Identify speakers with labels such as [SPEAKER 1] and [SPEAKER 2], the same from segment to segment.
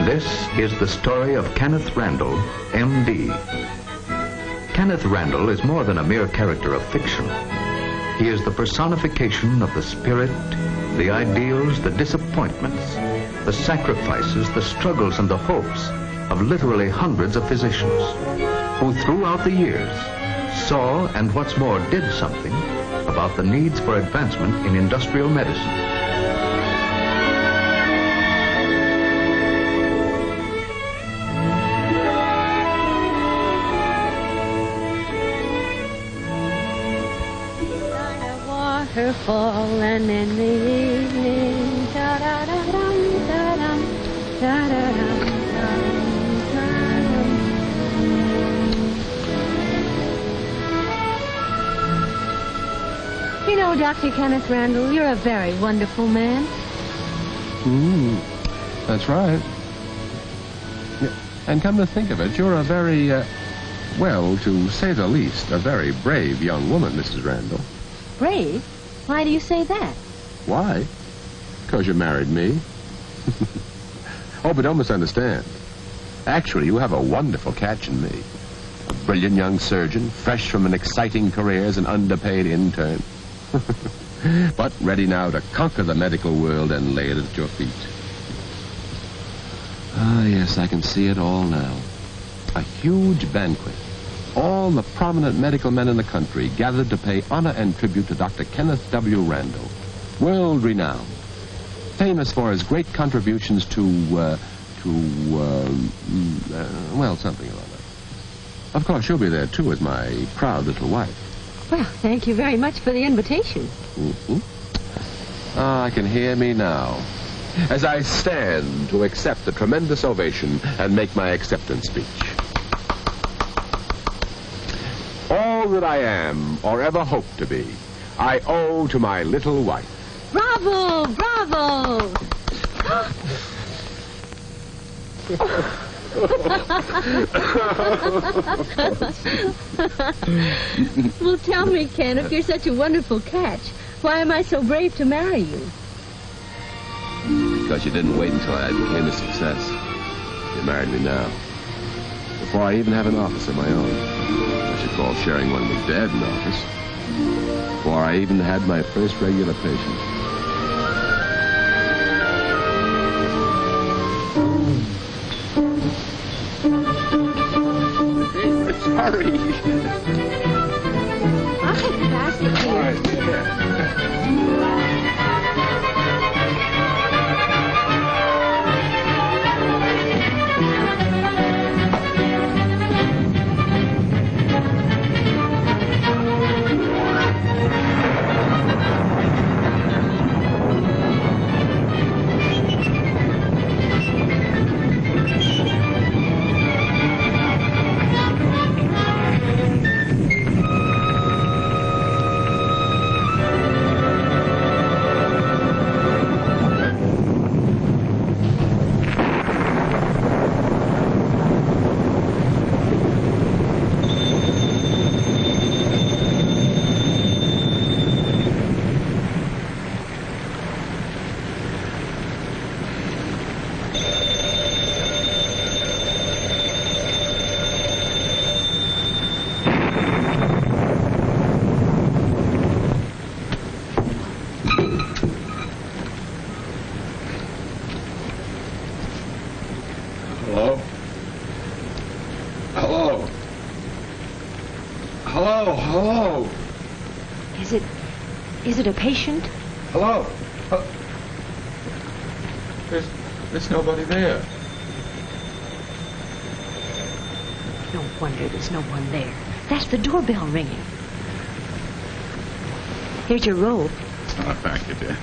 [SPEAKER 1] This is the story of Kenneth Randall, M.D. Kenneth Randall is more than a mere character of fiction. He is the personification of the spirit, the ideals, the disappointments, the sacrifices, the struggles, and the hopes of literally hundreds of physicians who throughout the years saw and what's more did something about the needs for advancement in industrial medicine.
[SPEAKER 2] Waterfall and in the evening, da-da-da-dum, da-dum, da-da-dum, da-dum. You know, Dr. Kenneth Randall, you're a very wonderful man.
[SPEAKER 3] That's right. And come to think of it, you're a very, well, to say the least, a very brave young woman, Mrs. Randall.
[SPEAKER 2] Brave? Why do you say that?
[SPEAKER 3] Why? Because you married me. Oh, but don't misunderstand. Actually, you have a wonderful catch in me. A brilliant young surgeon, fresh from an exciting career as an underpaid intern. But ready now to conquer the medical world and lay it at your feet. Ah, yes, I can see it all now. A huge banquet. All the prominent medical men in the country gathered to pay honor and tribute to Dr. Kenneth W. Randall, world-renowned, famous for his great contributions to well, something or other. Of course, you'll be there, too, as my proud little wife.
[SPEAKER 2] Well, thank you very much for the invitation.
[SPEAKER 3] Ah, I can hear me now, as I stand to accept the tremendous ovation and make my acceptance speech. All that I am, or ever hope to be, I owe to my little wife.
[SPEAKER 2] Bravo! Bravo! Well, tell me, Ken, if you're such a wonderful catch, why am I so brave to marry you?
[SPEAKER 3] Because you didn't wait until I became a success. You married me now. Before I even have an office of my own. I should call sharing one with Dad an office. Before I even had my first regular patient. Hurry.
[SPEAKER 2] I'll take the basket, please.
[SPEAKER 3] All right, yeah. Hello? Hello? Hello? Hello?
[SPEAKER 2] Is it a patient?
[SPEAKER 3] Hello? There's nobody there.
[SPEAKER 2] No wonder there's no one there. That's the doorbell ringing. Here's your robe.
[SPEAKER 3] Oh, thank you, dear.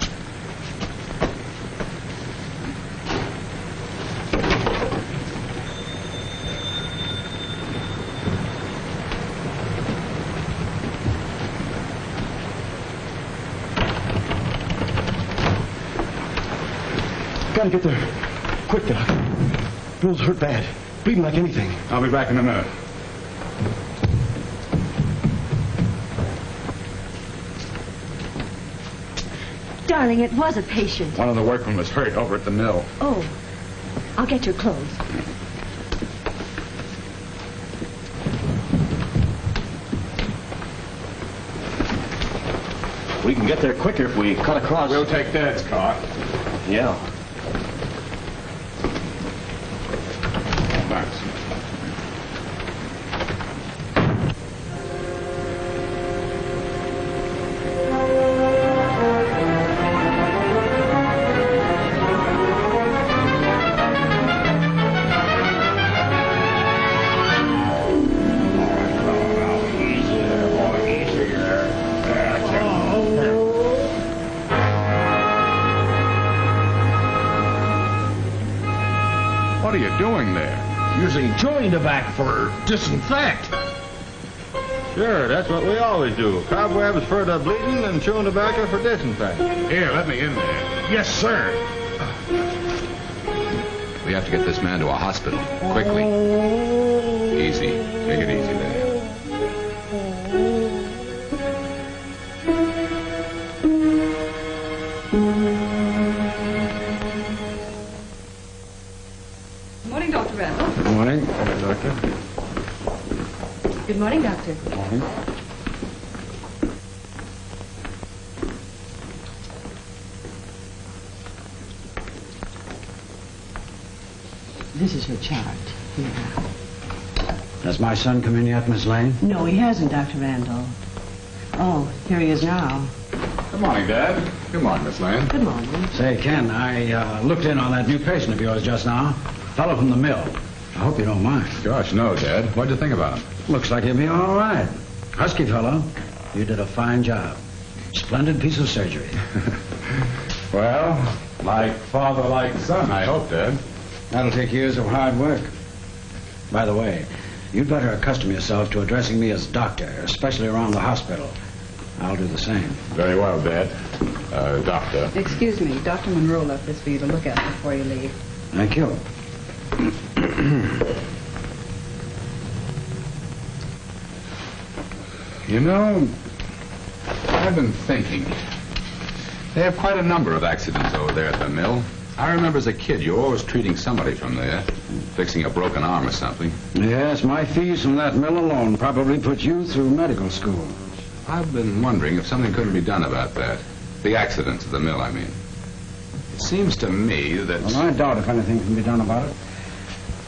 [SPEAKER 4] Gotta get there. Quick, Doc. Bill's hurt bad. Bleeding like anything.
[SPEAKER 3] I'll be back in a minute.
[SPEAKER 2] Darling, it was a patient.
[SPEAKER 3] One of the workmen was hurt over at the mill.
[SPEAKER 2] Oh, I'll get your clothes.
[SPEAKER 4] We can get there quicker if we cut across.
[SPEAKER 3] We'll take Dad's car.
[SPEAKER 4] Yeah.
[SPEAKER 3] Thanks. What are you doing there?
[SPEAKER 4] Using chewing tobacco for disinfect.
[SPEAKER 5] Sure, that's what we always do. Cobwebs for the bleeding and chewing tobacco for disinfecting.
[SPEAKER 3] Here, let me in there.
[SPEAKER 4] Yes, sir.
[SPEAKER 3] We have to get this man to a hospital. Quickly. Easy. Take it easy there.
[SPEAKER 6] Good morning, Dr. Randall.
[SPEAKER 4] Good morning, Doctor.
[SPEAKER 6] Good morning, Doctor.
[SPEAKER 4] Good morning.
[SPEAKER 6] This is your chart. Here.
[SPEAKER 4] Has my son come in yet, Miss Lane?
[SPEAKER 6] No, he hasn't, Dr. Randall. Oh, here he is now.
[SPEAKER 3] Good morning, Dad. Good morning, Miss Lane.
[SPEAKER 6] Good morning.
[SPEAKER 4] Say, Ken, I looked in on that new patient of yours just now. Fellow from the mill. I hope you don't mind.
[SPEAKER 3] Gosh, no, Dad. What'd you think about him?
[SPEAKER 4] Looks like he'll be all right. Husky fellow. You did a fine job. Splendid piece of surgery.
[SPEAKER 3] Well, like father, like son, I hope, Dad.
[SPEAKER 4] That'll take years of hard work. By the way, you'd better accustom yourself to addressing me as doctor, especially around the hospital. I'll do the same.
[SPEAKER 3] Very well, Dad. Doctor.
[SPEAKER 6] Excuse me, Dr. Monroe left this for you to look at before you leave.
[SPEAKER 4] Thank you.
[SPEAKER 3] You know, I've been thinking. They have quite a number of accidents over there at the mill. I remember as a kid, you were always treating somebody from there, fixing a broken arm or something.
[SPEAKER 4] Yes, my fees from that mill alone probably put you through medical school.
[SPEAKER 3] I've been wondering if something couldn't be done about that. The accidents at the mill, I mean. It seems to me that...
[SPEAKER 4] Well, I doubt if anything can be done about it.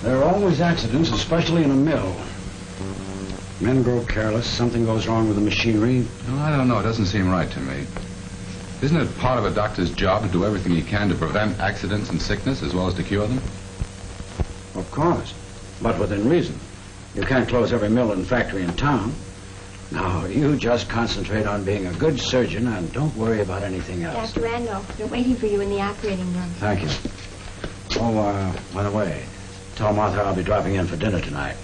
[SPEAKER 4] There are always accidents, especially in a mill. Men grow careless. Something goes wrong with the machinery.
[SPEAKER 7] Well, I don't know. It doesn't seem right to me. Isn't it part of a doctor's job to do everything he can to prevent accidents and sickness as well as to cure them?
[SPEAKER 4] Of course, but within reason. You can't close every mill and factory in town. Now, you just concentrate on being a good surgeon and don't worry about anything else.
[SPEAKER 8] Dr. Randall, they're waiting for you in the operating room.
[SPEAKER 4] Thank you. Oh, by the way, tell Martha I'll be dropping in for dinner tonight.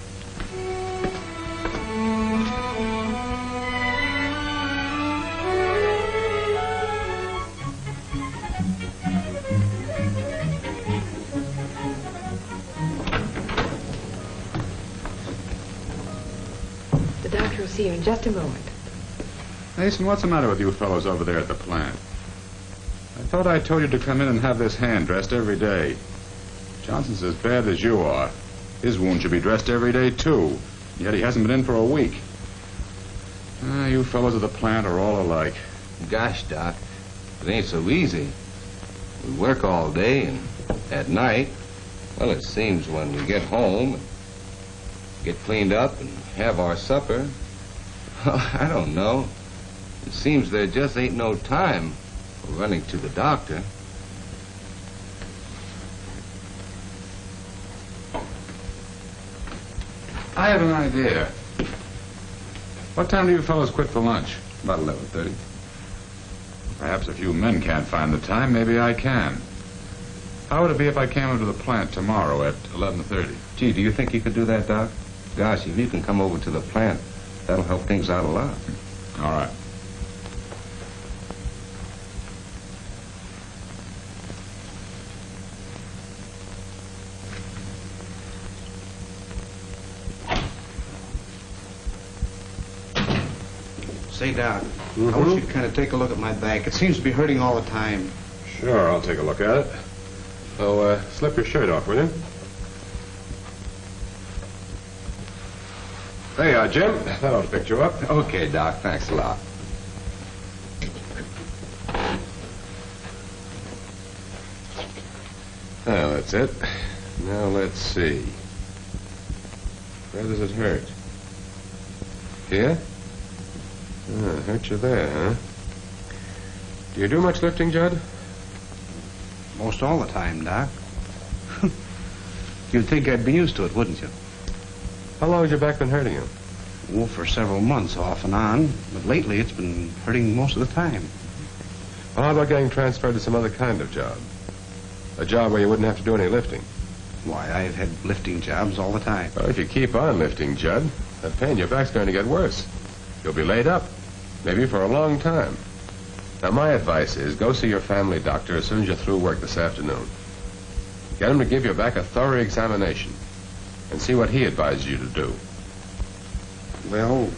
[SPEAKER 8] The doctor will see you in just a moment.
[SPEAKER 7] Mason, what's the matter with you fellows over there at the plant? I thought I told you to come in and have this hand dressed every day. Johnson's as bad as you are. His wound should be dressed every day, too. Yet he hasn't been in for a week. You fellows at the plant are all alike.
[SPEAKER 9] Gosh, Doc, it ain't so easy. We work all day, and at night, well, it seems when we get home, get cleaned up and have our supper, well, I don't know. It seems there just ain't no time for running to the doctor.
[SPEAKER 7] I have an idea. What time do you fellows quit for lunch? About 11:30. Perhaps if you men can't find the time, maybe I can. How would it be if I came over to the plant tomorrow at 11:30?
[SPEAKER 9] Gee, do you think you could do that, Doc? Gosh, if you can come over to the plant, that'll help things out a lot.
[SPEAKER 7] All right.
[SPEAKER 10] Say, Doc, I wish you'd kind of take a look at my back. It seems to be hurting all the time.
[SPEAKER 3] Sure, I'll take a look at it. So, slip your shirt off, will you? There you are, Jim. That ought to pick you up.
[SPEAKER 9] Okay, Doc, thanks a lot.
[SPEAKER 3] Well, that's it. Now, let's see. Where does it hurt? Here? Hurt you there, huh? Do you do much lifting, Judd?
[SPEAKER 10] Most all the time, Doc. You'd think I'd be used to it, wouldn't you?
[SPEAKER 3] How long has your back been hurting you?
[SPEAKER 10] Oh, for several months, off and on. But lately, it's been hurting most of the time.
[SPEAKER 3] Well, how about getting transferred to some other kind of job? A job where you wouldn't have to do any lifting.
[SPEAKER 10] Why, I've had lifting jobs all the time.
[SPEAKER 3] Well, if you keep on lifting, Judd, that pain in your back's going to get worse. You'll be laid up, maybe for a long time. Now, my advice is go see your family doctor as soon as you're through work this afternoon. Get him to give your back a thorough examination and see what he advises you to do.
[SPEAKER 10] Well,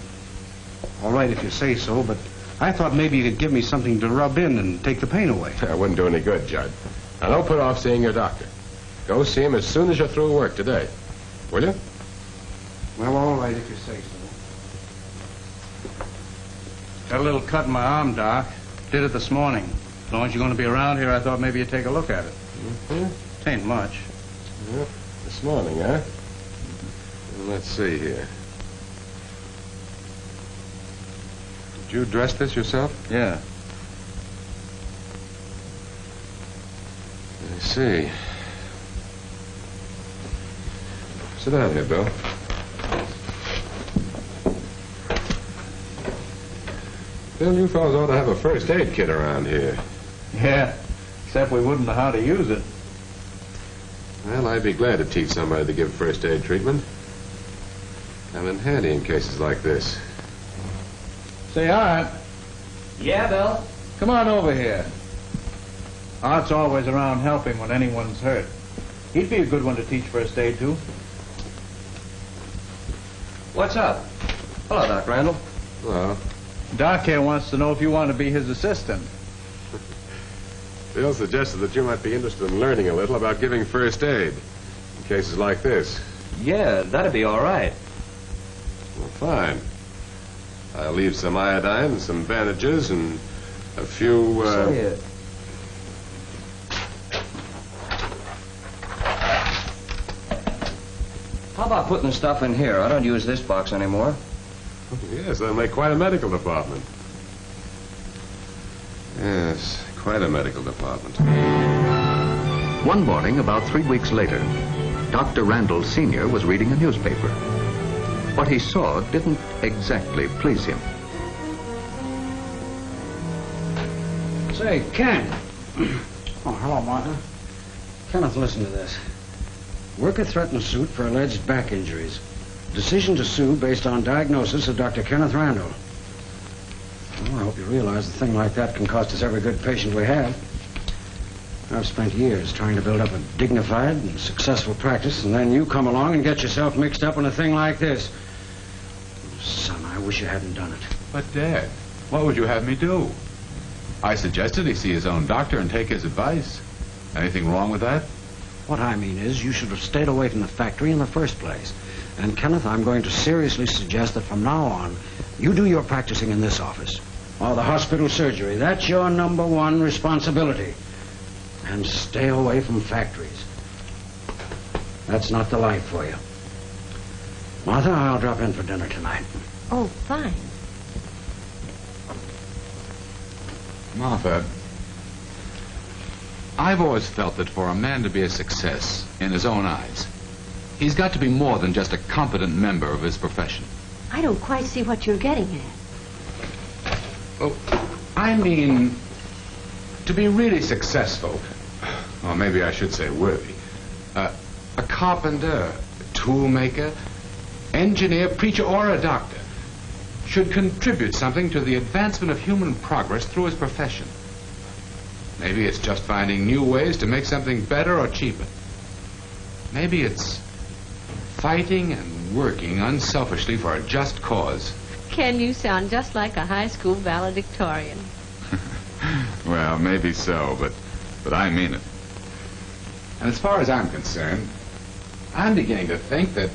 [SPEAKER 10] all right if you say so, but I thought maybe you could give me something to rub in and take the pain away.
[SPEAKER 3] That wouldn't do any good, Judd. Now, don't put off seeing your doctor. Go see him as soon as you're through work today. Will you?
[SPEAKER 10] Well, all right if you say so. Got a little cut in my arm, Doc. Did it this morning. As long as you're going to be around here, I thought maybe you'd take a look at it.
[SPEAKER 3] Mm-hmm.
[SPEAKER 10] It ain't much.
[SPEAKER 3] Yep. This morning, huh? Well, let's see here. Did you dress this yourself?
[SPEAKER 10] Yeah.
[SPEAKER 3] I see. Sit down here, Bill. Bill, you fellas ought to have a first aid kit around here.
[SPEAKER 10] Yeah, except we wouldn't know how to use it.
[SPEAKER 3] Well, I'd be glad to teach somebody to give first aid treatment. I'm in handy in cases like this.
[SPEAKER 10] Say, Art,
[SPEAKER 11] Yeah, Bill?
[SPEAKER 10] come on over here. Art's always around helping when anyone's hurt. He'd be a good one to teach first aid to.
[SPEAKER 11] What's up? Hello, Doc Randall.
[SPEAKER 3] Well,
[SPEAKER 10] Doc here wants to know if you want to be his assistant.
[SPEAKER 3] Bill suggested that you might be interested in learning a little about giving first aid in cases like this.
[SPEAKER 11] Yeah, that'd be all right.
[SPEAKER 3] Well, fine. I'll leave some iodine, some bandages, and a few,
[SPEAKER 11] How about putting the stuff in here? I don't use this box anymore.
[SPEAKER 7] Yes, they'll make quite a medical department. Yes, quite a medical department.
[SPEAKER 1] One morning, about 3 weeks later, Dr. Randall Sr. was reading a newspaper. What he saw didn't exactly please him.
[SPEAKER 4] Say, Ken. Oh, hello, Martha. Kenneth, listen to this. Worker threatened suit for alleged back injuries. Decision to sue based on diagnosis of Dr. Kenneth Randall. Well, I hope you realize a thing like that can cost us every good patient we have. I've spent years trying to build up a dignified and successful practice, and then you come along and get yourself mixed up in a thing like this. Son, I wish you hadn't done it.
[SPEAKER 7] But, Dad, what would you have me do? I suggested he see his own doctor and take his advice. Anything wrong with that?
[SPEAKER 4] What I mean is, you should have stayed away from the factory in the first place. And, Kenneth, I'm going to seriously suggest that from now on, you do your practicing in this office. Or the hospital surgery. That's your #1 responsibility. And stay away from factories. That's not the life for you. Martha, I'll drop in for dinner tonight.
[SPEAKER 2] Oh, fine.
[SPEAKER 7] Martha, I've always felt that for a man to be a success in his own eyes, he's got to be more than just a competent member of his profession.
[SPEAKER 2] I don't quite see what you're getting at.
[SPEAKER 7] Oh, I mean, to be really successful, or maybe I should say worthy, a carpenter, a tool maker, engineer, preacher, or a doctor should contribute something to the advancement of human progress through his profession. Maybe it's just finding new ways to make something better or cheaper. Maybe it's fighting and working unselfishly for a just cause.
[SPEAKER 2] Ken, you sound just like a high school valedictorian.
[SPEAKER 7] Well, maybe so, but I mean it. And as far as I'm concerned, I'm beginning to think that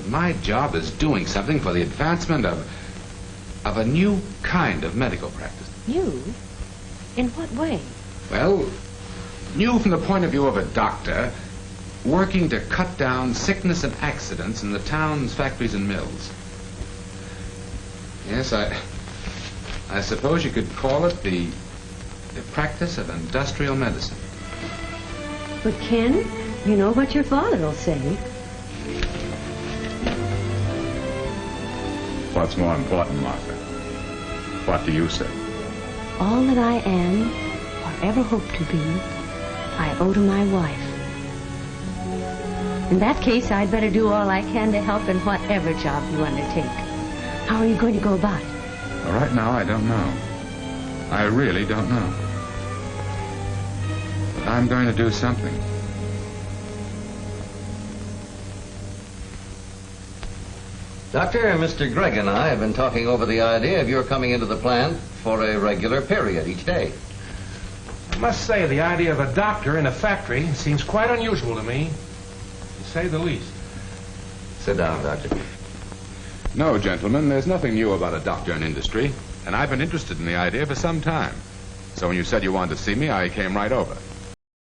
[SPEAKER 7] my job is doing something for the advancement of a new kind of medical practice.
[SPEAKER 2] New? In what way?
[SPEAKER 7] Well, new from the point of view of a doctor working to cut down sickness and accidents in the town's factories and mills. Yes, I suppose you could call it the practice of industrial medicine.
[SPEAKER 2] But, Ken, you know what your father will say.
[SPEAKER 7] What's more important, Martha? What do you say?
[SPEAKER 2] All that I am, or ever hope to be, I owe to my wife. In that case, I'd better do all I can to help in whatever job you undertake. How are you going to go about it?
[SPEAKER 7] Well, right now, I don't know. I really don't know. But I'm going to do something.
[SPEAKER 12] Doctor, Mr. Gregg and I have been talking over the idea of your coming into the plant for a regular period each day.
[SPEAKER 10] I must say, the idea of a doctor in a factory seems quite unusual to me, to say the least.
[SPEAKER 12] Sit down, Doctor.
[SPEAKER 7] No, gentlemen, there's nothing new about a doctor in industry, and I've been interested in the idea for some time. So when you said you wanted to see me, I came right over.